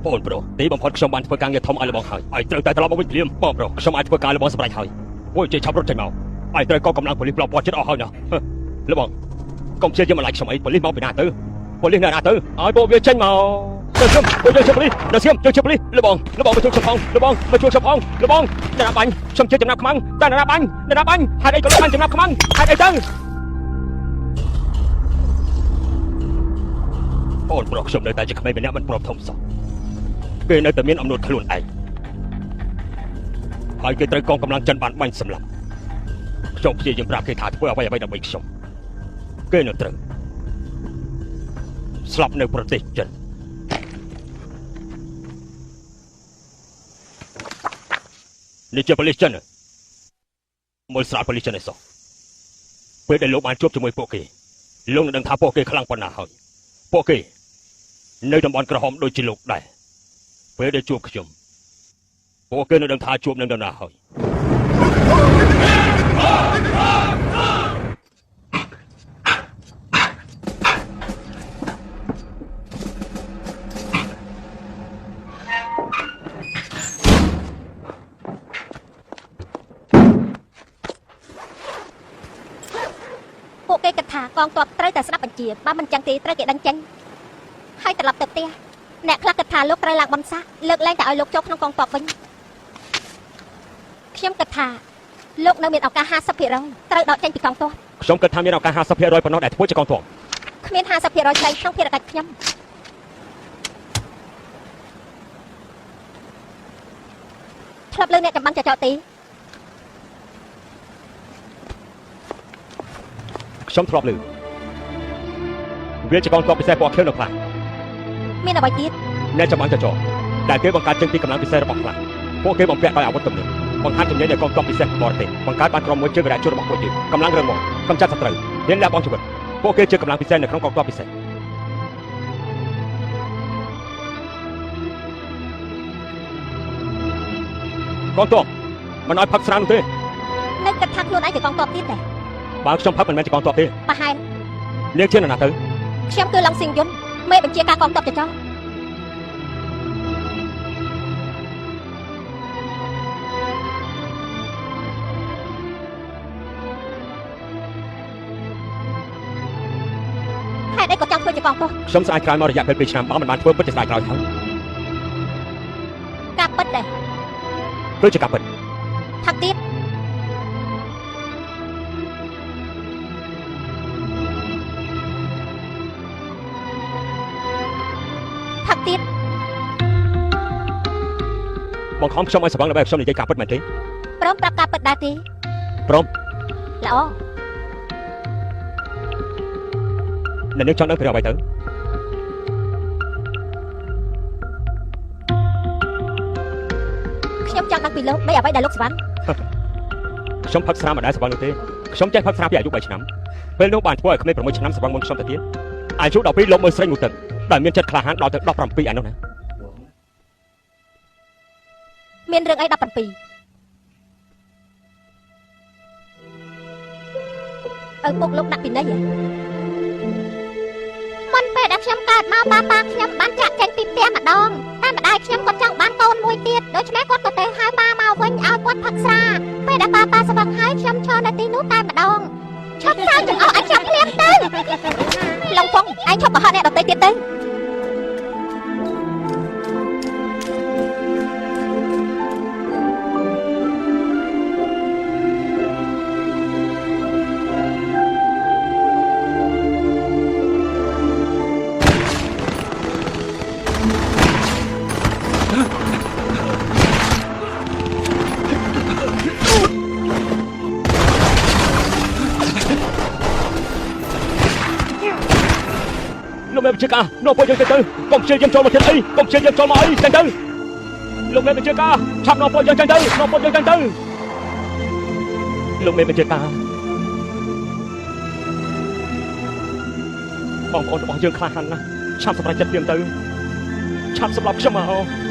បងប្រុសទីបំផុតខ្ញុំបានធ្វើការងារធំឲ្យលបងហើយឲ្យត្រូវតែត្រឡប់មកវិញភ្លាមបងប្រុសខ្ញុំអាចធ្វើការលបងសម្រេចហើយអូយជិះឆាប់រត់ចេញមកឲ្យត្រូវក៏កម្លាំងប៉ូលីសប្លុកព័ទ្ធចិត្តអស់ហើយណាលបងកុំព្យាយាមបន្លាចខ្ញុំអីប៉ូលីសមកពីណាទៅប៉ូលីសនៅណាទៅឲ្យពួកវាចេញមកទៅខ្ញុំពួកយើងជាប៉ូលីសនៅសៀមយើងជាប៉ូលីសលបងមកជួយខ្ញុំផងលបងមកជួយខ្ញុំផងលបងតាបាញ់ខ្ញុំជាចំណាប់ខ្មាំងតាបាញ់ហេតុអីក៏លោកបាញ់ចំណាប់ខ្មាំងហេតុអីទៅបងប្រុសខ្ញុំនៅតែជាក្មេងម្នាក់មិនព្រមធំសោះគេនៅតែមានអំណួតខ្លួនឯងហើយគេត្រូវកងកម្លាំងចិនបានបាញ់សម្លាប់ខ្ញុំព្យាយាមប្រាប់គេថាធ្វើអ្វីដើម្បីខ្ញុំគេនៅត្រូវស្លាប់នៅប្រទេសចិននេះជាប៉ូលីសចិនមើលស្រាលប៉ូលីសចិនឯសោះពេលដែលលោកបានជួបជាមួយពួកគេលោកនឹងដឹងថាពួកគេខ្លាំងប៉ុណ្ណាហើយពួកគេនៅតំបន់ក្រហមដូចជាលោកដែរពេលដែលជួបខ្ញុំពួកគេនឹងដឹងថាជួបនឹងនរណាហើយពួកគេគិតថាកងទ័ពត្រូវតែស្ដាប់បញ្ជាបើមិនចឹងទេត្រូវគេដឹងចេញហើយត្រឡប់ទៅផ្ទះអ្នកខ្លះគិតថាលោកត្រូវឡើងបនសាលើកលែងតែឲ្យលោកចូលក្នុងកងទ័ពវិញខ្ញុំគិតថាលោកនៅមានឱកាស 50% ត្រូវដកចេញពីកងទ័ពខ្ញុំគិតថាមានឱកាស 50% ប៉ុណ្ណោះដែលធ្វើជាកងទ័ពគ្មាន 50% ស្ដីក្នុងភារកិច្ចខ្ញុំធ្លាប់លើអ្នកចម្បាំងចចទេខ្ញុំធ្លាប់លើវាជាកងទ័ពពិសេសពណ៌ខៀវនៅខ្លះមានអ្វីទៀតអ្នកចម្បាំងចចដែលគេបង្កើតចេញពីកម្លាំងពិសេសរបស់ខ្លះពួកគេបំពាក់ដោយអាវុធទំនើបបង្ហាត់ជំនាញនៃកងទ័ពពិសេសបរទេសបង្កើតបានក្រុមមួយជើងរយៈជួររបស់ពួកយើងកម្លាំងរឹងមាំកម្ចាត់សត្រូវមានលះបង់ជីវិតពួកគេជាកម្លាំងពិសេសនៅក្នុងកងទ័ពពិសេសកងទ័ពមិនឲ្យផឹកស្រានោះទេនៅគិតថាខ្លួនឯងជាកងទ័ពទៀតទេបើខ្ញុំផឹកមិនមែនជាកងទ័ពទេប្រហែលនាងជានរណាទៅខ្ញុំគឺឡុងស៊ីងយុនមេបញ្ជាការកងទ័ពចចហេតុអីក៏ចង់ធ្វើជាកងទ័ពខ្ញុំស្ដាយក្រោយមករយៈពេល2ឆ្នាំបើមិនបានធ្វើពិតជាស្ដាយក្រោយហើយការពិតដែរគឺជាការពិតថាទៀតថាទៀតបងខំខ្ញុំឲ្យសង្វឹងដើម្បីខ្ញុំនិយាយការពិតមែនទេព្រមប្រាប់ការពិតដែរទេព្រមល្អអ្នកនាងចង់ដឹងពីអ្វីទៅខ្ញុំចង់ដឹងពីលោកបីអ្វីដែលលោកស្វ័នខ្ញុំផឹកស្រាមិនដែលស្វ័ននោះទេខ្ញុំចេះផឹកស្រាពីអាយុ3ឆ្នាំពេលនោះបានធ្វើឲ្យក្មេង6ឆ្នាំស្វ័នមុនខ្ញុំទៅទៀតអាយុ12លោកមើលស្រីមួយទឹកដែលមានចិត្តក្លាហានដល់ទៅ17អានោះណាមានរឿងអី17ពុកលោកដាក់ពីណីហ៎មុនពេលដែលខ្ញុំកើតមកប៉ាខ្ញុំបានចាក់ចេញពីផ្ទះម្ដងតែម្ដាយខ្ញុំគាត់ចង់បានកូនមួយទៀតដូច្នេះគាត់ក៏ទៅហៅប៉ាមកវិញឲ្យគាត់ផឹកស្រាពេលដែលប៉ាស្វឹងហើយខ្ញុំឈរនៅទីនោះតែម្ដងឈប់សើចទាំងអស់ឲ្យខ្ញុំភ្លាមទៅឡុងពងឯងឈប់កុហកអ្នកដទៃទៀតទៅលោកមេបញ្ជាការនោះពួកយើងទៅកុំព្យាយាមចូលមកទៀតអីកុំព្យាយាមចូលមកអីចេញទៅលោកមេបញ្ជាការឆាប់នោះពួកយើងចេញទៅនោះពួកយើងចេញទៅលោកមេបញ្ជាការបងប្អូនរបស់យើងខ្លាចណាស់ឆាប់សម្រេចចិត្តព្រាមទៅឆាប់សម្លាប់ខ្ញុំមក